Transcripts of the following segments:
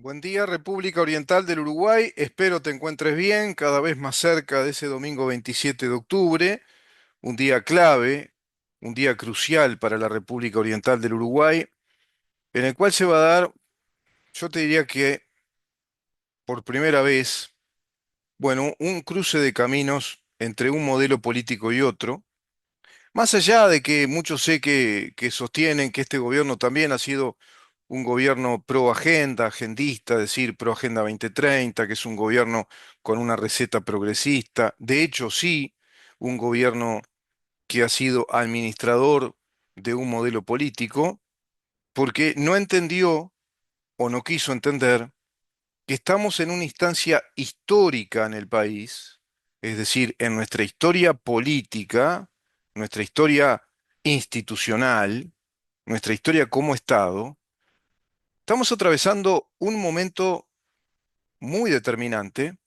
Buen día, República Oriental del Uruguay. Espero te encuentres bien, cada vez más cerca de ese domingo 27 de octubre, un día clave, un día crucial para la República Oriental del Uruguay, en el cual se va a dar, yo te diría que por primera vez, bueno, un cruce de caminos entre un modelo político y otro. Más allá de que muchos sé que sostienen que este gobierno también ha sido un gobierno pro agenda, agendista, es decir, pro Agenda 2030, que es un gobierno con una receta progresista. De hecho, sí, un gobierno que ha sido administrador de un modelo político, porque no entendió o no quiso entender que estamos en una instancia histórica en el país, es decir, en nuestra historia política, nuestra historia institucional, nuestra historia como Estado. Estamos atravesando un momento muy determinante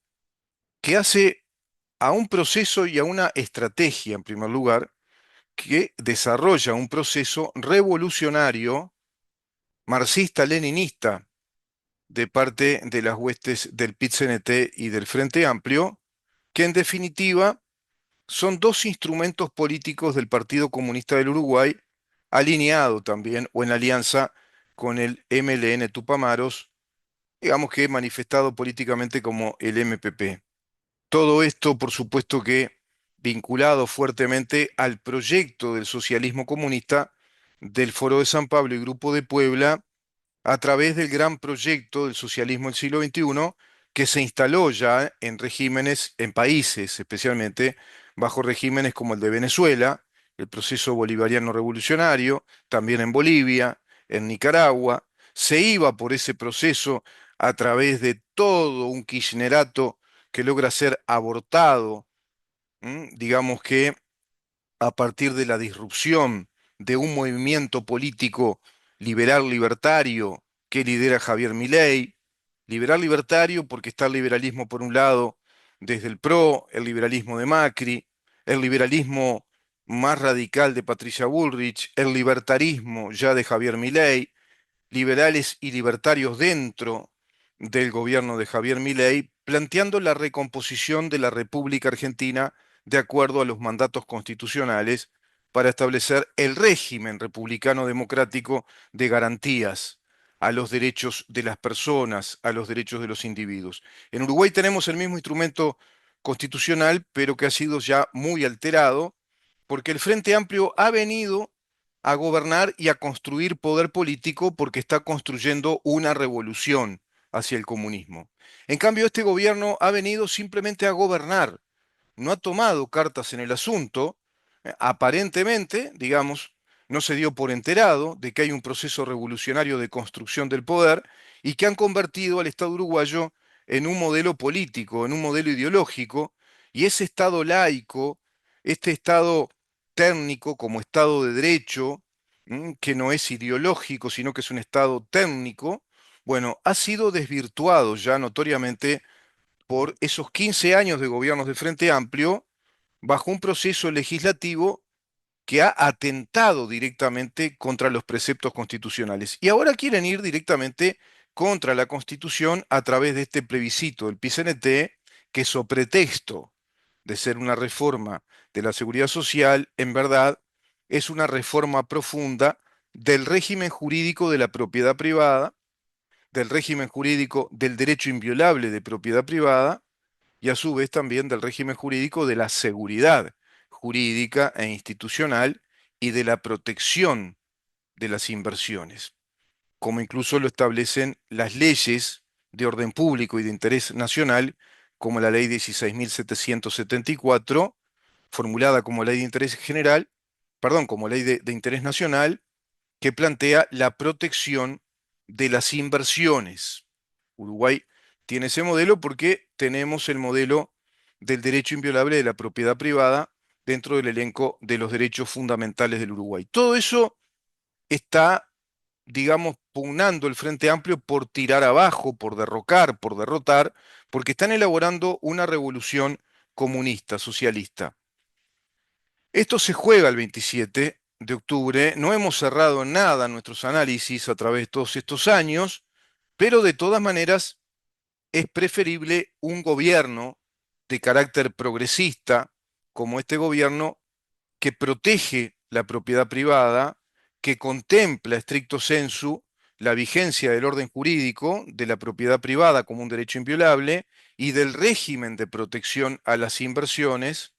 que hace a un proceso y a una estrategia, en primer lugar, que desarrolla un proceso revolucionario, marxista-leninista, de parte de las huestes del PIT-CNT y del Frente Amplio, que en definitiva son dos instrumentos políticos del Partido Comunista del Uruguay, alineado también o en alianza con el MLN Tupamaros, digamos que manifestado políticamente como el MPP. Todo esto, por supuesto que vinculado fuertemente al proyecto del socialismo comunista del Foro de San Pablo y Grupo de Puebla, a través del gran proyecto del socialismo del siglo XXI, que se instaló ya en regímenes, en países especialmente, bajo regímenes como el de Venezuela, el proceso bolivariano revolucionario, también en Bolivia, en Nicaragua. Se iba por ese proceso a través de todo un kirchnerato que logra ser abortado, digamos que a partir de la disrupción de un movimiento político liberal libertario que lidera Javier Milei. Liberal libertario porque está el liberalismo por un lado desde el PRO, el liberalismo de Macri, el liberalismo más radical de Patricia Bullrich, el libertarismo ya de Javier Milei, liberales y libertarios dentro del gobierno de Javier Milei, planteando la recomposición de la República Argentina de acuerdo a los mandatos constitucionales para establecer el régimen republicano democrático de garantías a los derechos de las personas, a los derechos de los individuos. En Uruguay tenemos el mismo instrumento constitucional, pero que ha sido ya muy alterado, porque el Frente Amplio ha venido a gobernar y a construir poder político porque está construyendo una revolución hacia el comunismo. En cambio, este gobierno ha venido simplemente a gobernar, no ha tomado cartas en el asunto, aparentemente, digamos, no se dio por enterado de que hay un proceso revolucionario de construcción del poder y que han convertido al Estado uruguayo en un modelo político, en un modelo ideológico, y ese Estado laico, este Estado técnico como Estado de Derecho, que no es ideológico, sino que es un Estado técnico, bueno, ha sido desvirtuado ya notoriamente por esos 15 años de gobiernos de Frente Amplio bajo un proceso legislativo que ha atentado directamente contra los preceptos constitucionales. Y ahora quieren ir directamente contra la Constitución a través de este plebiscito del PCNT, que so pretexto de ser una reforma de la seguridad social, en verdad es una reforma profunda del régimen jurídico de la propiedad privada, del régimen jurídico del derecho inviolable de propiedad privada, y a su vez también del régimen jurídico de la seguridad jurídica e institucional y de la protección de las inversiones, como incluso lo establecen las leyes de orden público y de interés nacional, como la Ley 16.774, formulada como Ley de Interés General, perdón, como Ley de Interés Nacional, que plantea la protección de las inversiones. Uruguay tiene ese modelo porque tenemos el modelo del derecho inviolable de la propiedad privada dentro del elenco de los derechos fundamentales del Uruguay. Todo eso está, digamos, pugnando el Frente Amplio por tirar abajo, por derrocar, por derrotar, porque están elaborando una revolución comunista, socialista. Esto se juega el 27 de octubre. No hemos cerrado nada nuestros análisis a través de todos estos años, Pero de todas maneras es preferible un gobierno de carácter progresista como este gobierno que protege la propiedad privada, que contempla stricto sensu la vigencia del orden jurídico de la propiedad privada como un derecho inviolable y del régimen de protección a las inversiones,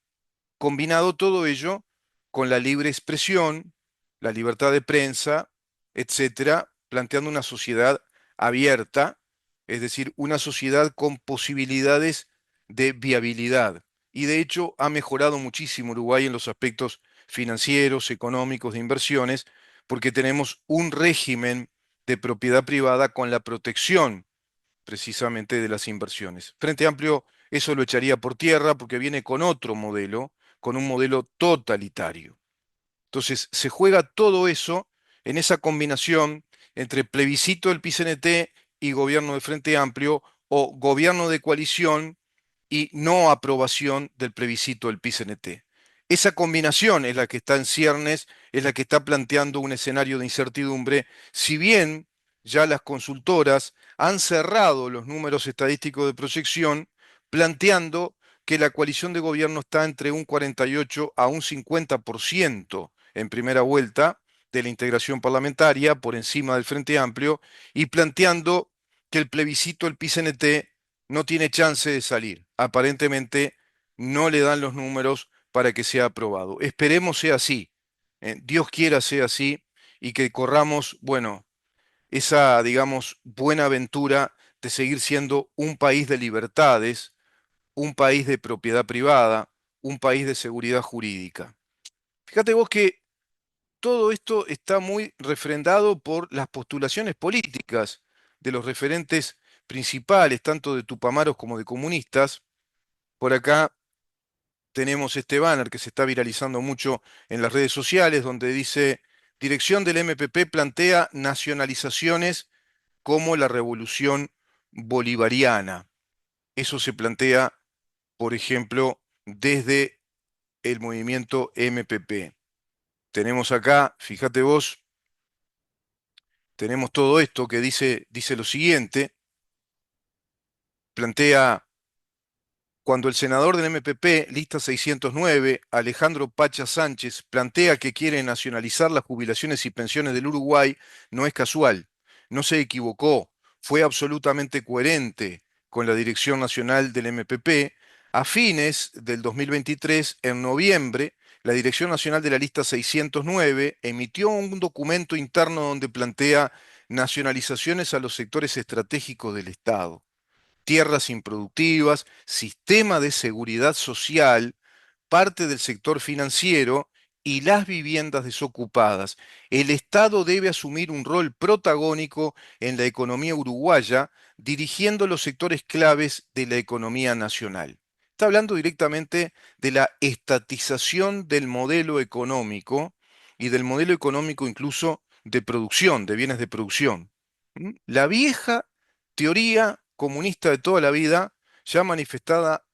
combinado todo ello con la libre expresión, la libertad de prensa, etcétera, planteando una sociedad abierta, es decir, una sociedad con posibilidades de viabilidad. Y de hecho ha mejorado muchísimo Uruguay en los aspectos financieros, económicos, de inversiones, porque tenemos un régimen de propiedad privada con la protección precisamente de las inversiones. Frente Amplio eso lo echaría por tierra porque viene con otro modelo, con un modelo totalitario. Entonces se juega todo eso en esa combinación entre plebiscito del PCNT y gobierno de Frente Amplio o gobierno de coalición y no aprobación del plebiscito del PCNT. Esa combinación es la que está en ciernes, es la que está planteando un escenario de incertidumbre, si bien ya las consultoras han cerrado los números estadísticos de proyección, planteando que la coalición de gobierno está entre un 48 a un 50% en primera vuelta de la integración parlamentaria por encima del Frente Amplio y planteando que el plebiscito del PCNT no tiene chance de salir. Aparentemente no le dan los números para que sea aprobado. Esperemos sea así. Dios quiera sea así y que corramos, bueno, esa, digamos, buena aventura de seguir siendo un país de libertades, un país de propiedad privada, un país de seguridad jurídica. Fíjate vos que todo esto está muy refrendado por las postulaciones políticas de los referentes principales, tanto de tupamaros como de comunistas. Por acá tenemos este banner que se está viralizando mucho en las redes sociales, donde dice, dirección del MPP plantea nacionalizaciones como la revolución bolivariana. Eso se plantea, por ejemplo, desde el movimiento MPP. Tenemos acá, fíjate vos, tenemos todo esto que dice lo siguiente, plantea cuando el senador del MPP, lista 609, Alejandro Pacha Sánchez, plantea que quiere nacionalizar las jubilaciones y pensiones del Uruguay, no es casual, no se equivocó, fue absolutamente coherente con la dirección nacional del MPP. A fines del 2023, en noviembre, la Dirección Nacional de la Lista 609 emitió un documento interno donde plantea nacionalizaciones a los sectores estratégicos del Estado, tierras improductivas, sistema de seguridad social, parte del sector financiero y las viviendas desocupadas. El Estado debe asumir un rol protagónico en la economía uruguaya, dirigiendo los sectores claves de la economía nacional. Está hablando directamente de la estatización del modelo económico y del modelo económico incluso de producción, de bienes de producción. La vieja teoría comunista de toda la vida, ya manifestada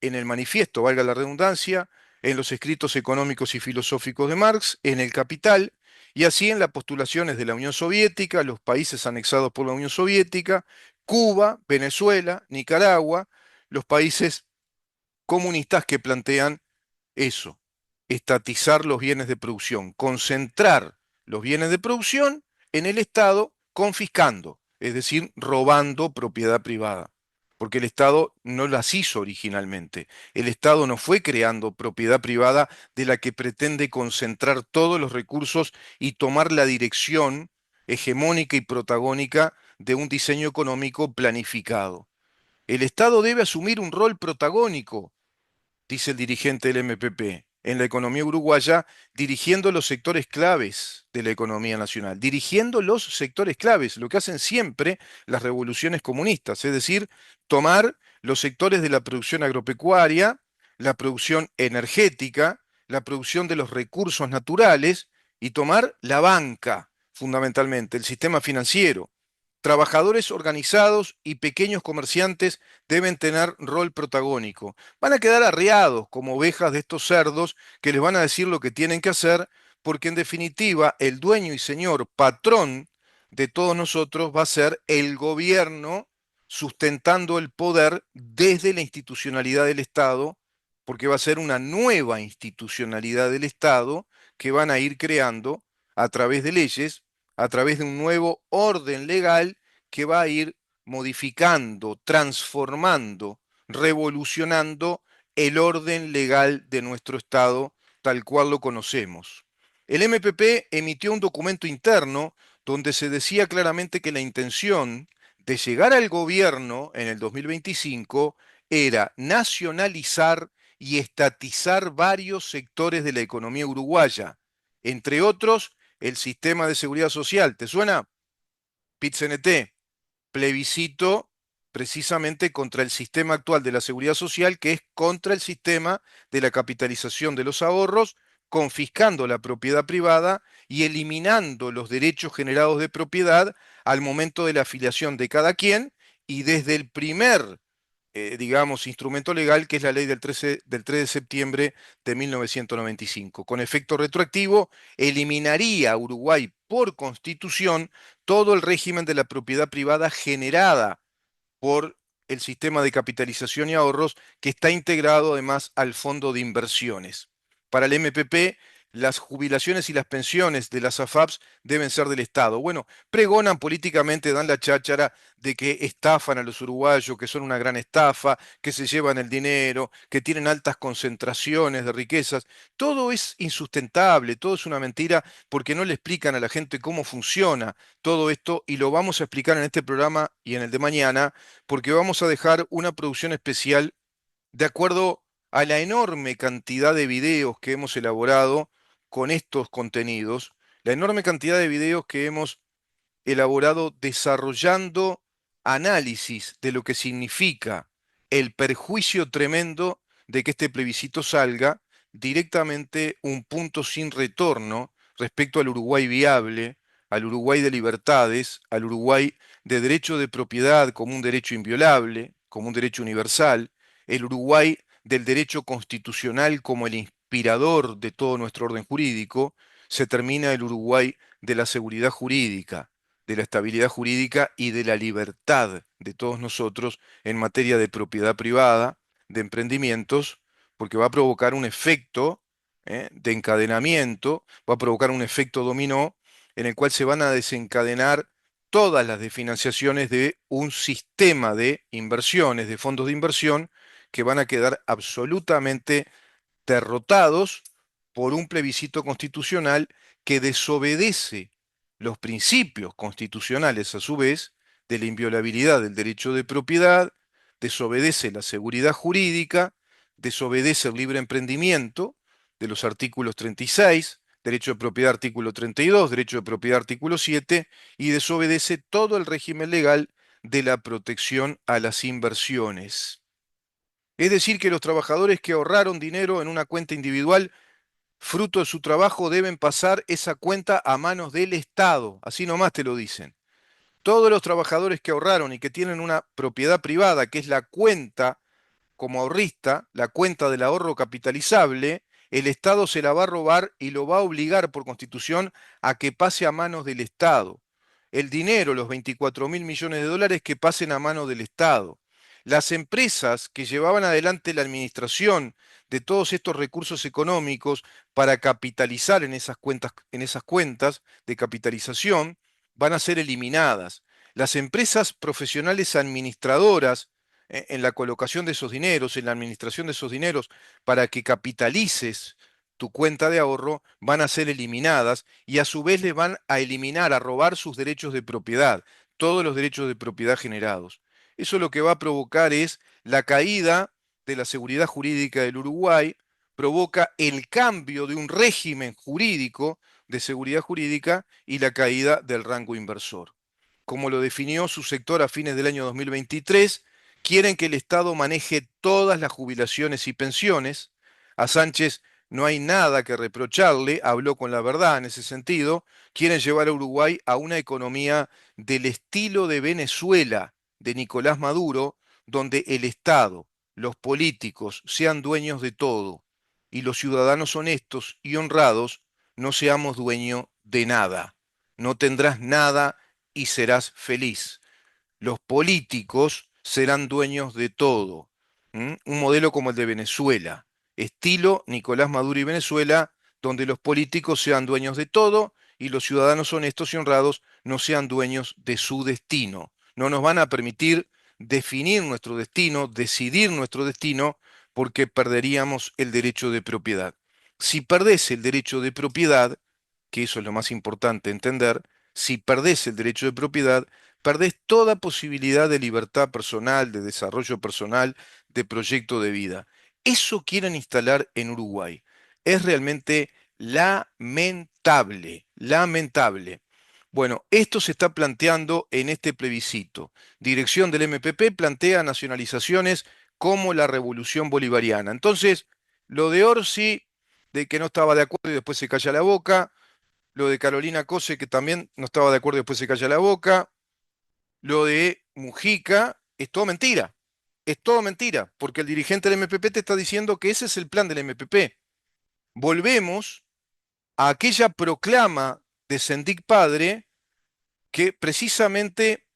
en el manifiesto, valga la redundancia, en los escritos económicos y filosóficos de Marx, en el Capital, y así en las postulaciones de la Unión Soviética, los países anexados por la Unión Soviética, Cuba, Venezuela, Nicaragua, los países comunistas que plantean eso, estatizar los bienes de producción, concentrar los bienes de producción en el Estado confiscando, es decir, robando propiedad privada. Porque el Estado no las hizo originalmente. El Estado no fue creando propiedad privada de la que pretende concentrar todos los recursos y tomar la dirección hegemónica y protagónica de un diseño económico planificado. El Estado debe asumir un rol protagónico, dice el dirigente del MPP, en la economía uruguaya, dirigiendo los sectores claves de la economía nacional, dirigiendo los sectores claves, lo que hacen siempre las revoluciones comunistas, es decir, tomar los sectores de la producción agropecuaria, la producción energética, la producción de los recursos naturales y tomar la banca, fundamentalmente, el sistema financiero. Trabajadores organizados y pequeños comerciantes deben tener rol protagónico. Van a quedar arriados como ovejas de estos cerdos que les van a decir lo que tienen que hacer, porque en definitiva el dueño y señor patrón de todos nosotros va a ser el gobierno sustentando el poder desde la institucionalidad del Estado, porque va a ser una nueva institucionalidad del Estado que van a ir creando a través de leyes, a través de un nuevo orden legal que va a ir modificando, transformando, revolucionando el orden legal de nuestro Estado tal cual lo conocemos. El MPP emitió un documento interno donde se decía claramente que la intención de llegar al gobierno en el 2025 era nacionalizar y estatizar varios sectores de la economía uruguaya, entre otros el sistema de seguridad social. ¿Te suena? PIT-CNT, plebiscito precisamente contra el sistema actual de la seguridad social, que es contra el sistema de la capitalización de los ahorros, confiscando la propiedad privada y eliminando los derechos generados de propiedad al momento de la afiliación de cada quien y desde el primer digamos, instrumento legal, que es la ley del 3 de septiembre de 1995. Con efecto retroactivo, eliminaría a Uruguay por constitución todo el régimen de la propiedad privada generada por el sistema de capitalización y ahorros que está integrado además al fondo de inversiones. Para el MPP, las jubilaciones y las pensiones de las AFAPs deben ser del Estado. Bueno, pregonan políticamente, dan la cháchara de que estafan a los uruguayos, que son una gran estafa, que se llevan el dinero, que tienen altas concentraciones de riquezas. Todo es insustentable, todo es una mentira porque no le explican a la gente cómo funciona todo esto y lo vamos a explicar en este programa y en el de mañana porque vamos a dejar una producción especial de acuerdo a la enorme cantidad de videos que hemos elaborado con estos contenidos, la enorme cantidad de videos que hemos elaborado desarrollando análisis de lo que significa el perjuicio tremendo de que este plebiscito salga, directamente un punto sin retorno respecto al Uruguay viable, al Uruguay de libertades, al Uruguay de derecho de propiedad como un derecho inviolable, como un derecho universal, el Uruguay del derecho constitucional como el inspirador de todo nuestro orden jurídico, se termina el Uruguay de la seguridad jurídica, de la estabilidad jurídica y de la libertad de todos nosotros en materia de propiedad privada, de emprendimientos, porque va a provocar un efecto de encadenamiento, va a provocar un efecto dominó en el cual se van a desencadenar todas las desfinanciaciones de un sistema de inversiones, de fondos de inversión, que van a quedar absolutamente derrotados por un plebiscito constitucional que desobedece los principios constitucionales, a su vez, de la inviolabilidad del derecho de propiedad, desobedece la seguridad jurídica, desobedece el libre emprendimiento de los artículos 36, derecho de propiedad artículo 32, derecho de propiedad artículo 7, y desobedece todo el régimen legal de la protección a las inversiones. Es decir, que los trabajadores que ahorraron dinero en una cuenta individual, fruto de su trabajo, deben pasar esa cuenta a manos del Estado. Así nomás te lo dicen. Todos los trabajadores que ahorraron y que tienen una propiedad privada, que es la cuenta como ahorrista, la cuenta del ahorro capitalizable, el Estado se la va a robar y lo va a obligar por constitución a que pase a manos del Estado. El dinero, los 24.000 millones de dólares, que pasen a manos del Estado. Las empresas que llevaban adelante la administración de todos estos recursos económicos para capitalizar en esas cuentas de capitalización van a ser eliminadas. Las empresas profesionales administradoras en la colocación de esos dineros, en la administración de esos dineros, para que capitalices tu cuenta de ahorro, van a ser eliminadas y a su vez le van a eliminar, a robar sus derechos de propiedad, todos los derechos de propiedad generados. Eso lo que va a provocar es la caída de la seguridad jurídica del Uruguay, provoca el cambio de un régimen jurídico de seguridad jurídica y la caída del rango inversor. Como lo definió su sector a fines del año 2023, quieren que el Estado maneje todas las jubilaciones y pensiones. A Sánchez no hay nada que reprocharle, habló con la verdad en ese sentido. Quieren llevar a Uruguay a una economía del estilo de Venezuela, de Nicolás Maduro, donde el Estado, los políticos sean dueños de todo y los ciudadanos honestos y honrados no seamos dueños de nada. No tendrás nada y serás feliz. Los políticos serán dueños de todo. Un modelo como el de Venezuela, estilo Nicolás Maduro y Venezuela, donde los políticos sean dueños de todo y los ciudadanos honestos y honrados no sean dueños de su destino. No nos van a permitir definir nuestro destino, decidir nuestro destino, porque perderíamos el derecho de propiedad. Si perdés el derecho de propiedad, que eso es lo más importante entender, si perdés el derecho de propiedad, perdés toda posibilidad de libertad personal, de desarrollo personal, de proyecto de vida. Eso quieren instalar en Uruguay. Es realmente lamentable, lamentable. Bueno, esto se está planteando en este plebiscito. Dirección del MPP plantea nacionalizaciones como la revolución bolivariana. Entonces, lo de Orsi, de que no estaba de acuerdo y después se calla la boca, lo de Carolina Cose, que también no estaba de acuerdo y después se calla la boca, lo de Mujica, es todo mentira. Es todo mentira, porque el dirigente del MPP te está diciendo que ese es el plan del MPP. Volvemos a aquella proclama de Sendic Padre que precisamente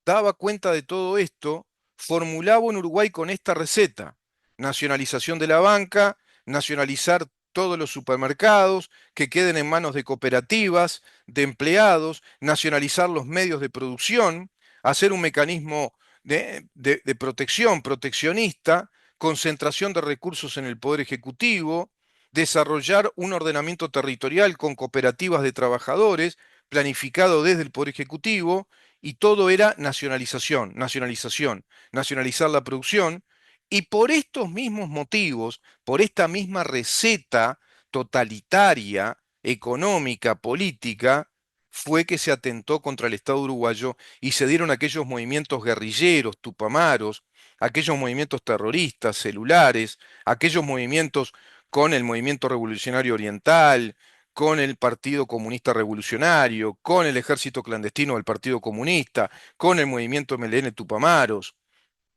daba cuenta de todo esto, formulaba en Uruguay con esta receta: nacionalización de la banca, nacionalizar todos los supermercados, que queden en manos de cooperativas, de empleados, nacionalizar los medios de producción, hacer un mecanismo de protección, proteccionista, concentración de recursos en el Poder Ejecutivo, desarrollar un ordenamiento territorial con cooperativas de trabajadores, planificado desde el Poder Ejecutivo, y todo era nacionalización, nacionalización, nacionalizar la producción. Y por estos mismos motivos, por esta misma receta totalitaria, económica, política, fue que se atentó contra el Estado uruguayo y se dieron aquellos movimientos guerrilleros, tupamaros, aquellos movimientos terroristas, celulares, aquellos movimientos con el movimiento revolucionario oriental, con el Partido Comunista Revolucionario, con el ejército clandestino del Partido Comunista, con el movimiento MLN Tupamaros,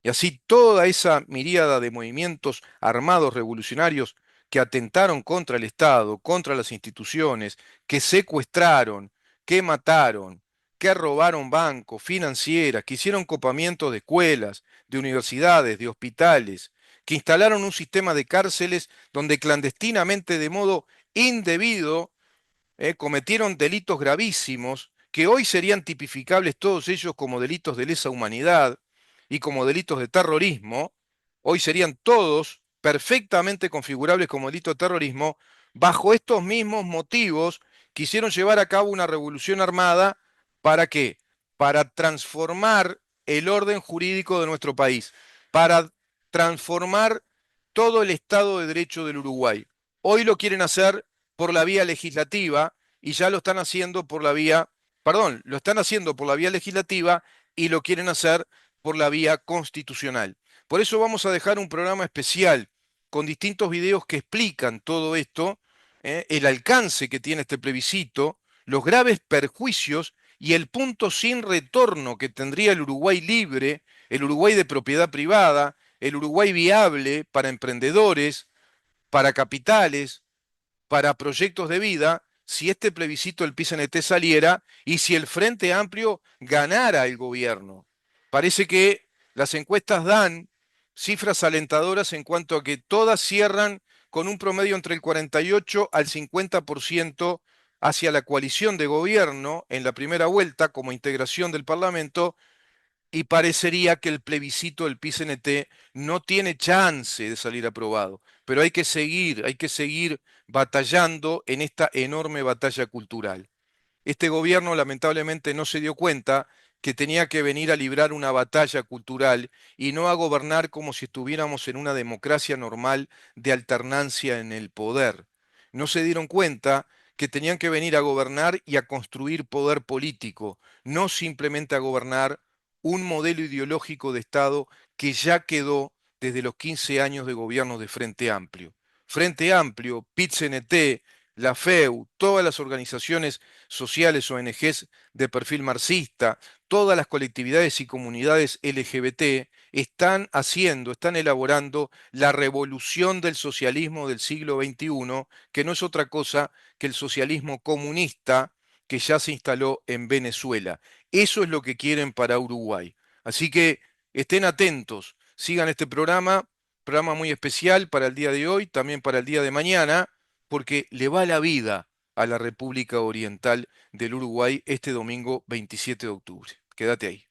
y así toda esa miríada de movimientos armados revolucionarios que atentaron contra el Estado, contra las instituciones, que secuestraron, que mataron, que robaron bancos, financieras, que hicieron copamientos de escuelas, de universidades, de hospitales, que instalaron un sistema de cárceles donde clandestinamente, de modo indebido, cometieron delitos gravísimos que hoy serían tipificables todos ellos como delitos de lesa humanidad y como delitos de terrorismo. Hoy serían todos perfectamente configurables como delito de terrorismo. Bajo estos mismos motivos quisieron llevar a cabo una revolución armada. ¿Para qué? Para transformar el orden jurídico de nuestro país, para transformar todo el Estado de Derecho del Uruguay. Hoy lo quieren hacer por la vía legislativa y ya lo están haciendo por la vía, perdón, lo están haciendo por la vía legislativa y lo quieren hacer por la vía constitucional. Por eso vamos a dejar un programa especial con distintos videos que explican todo esto, el alcance que tiene este plebiscito, los graves perjuicios y el punto sin retorno que tendría el Uruguay libre, el Uruguay de propiedad privada, el Uruguay viable para emprendedores, para capitales, para proyectos de vida, si este plebiscito del PIT-CNT saliera y si el Frente Amplio ganara el gobierno. Parece que las encuestas dan cifras alentadoras en cuanto a que todas cierran con un promedio entre el 48 al 50% hacia la coalición de gobierno en la primera vuelta como integración del Parlamento, y parecería que el plebiscito del PIT-CNT no tiene chance de salir aprobado. Pero hay que seguir batallando en esta enorme batalla cultural. Este gobierno lamentablemente no se dio cuenta que tenía que venir a librar una batalla cultural y no a gobernar como si estuviéramos en una democracia normal de alternancia en el poder. No se dieron cuenta que tenían que venir a gobernar y a construir poder político, no simplemente a gobernar un modelo ideológico de Estado que ya quedó desde los 15 años de gobierno de Frente Amplio. Frente Amplio, PIT-CNT, la FEU, todas las organizaciones sociales, ONGs de perfil marxista, todas las colectividades y comunidades LGBT están haciendo, están elaborando la revolución del socialismo del siglo XXI, que no es otra cosa que el socialismo comunista que ya se instaló en Venezuela. Eso es lo que quieren para Uruguay. Así que estén atentos, sigan este programa muy especial para el día de hoy, también para el día de mañana, porque le va la vida a la República Oriental del Uruguay este domingo 27 de octubre. Quédate ahí.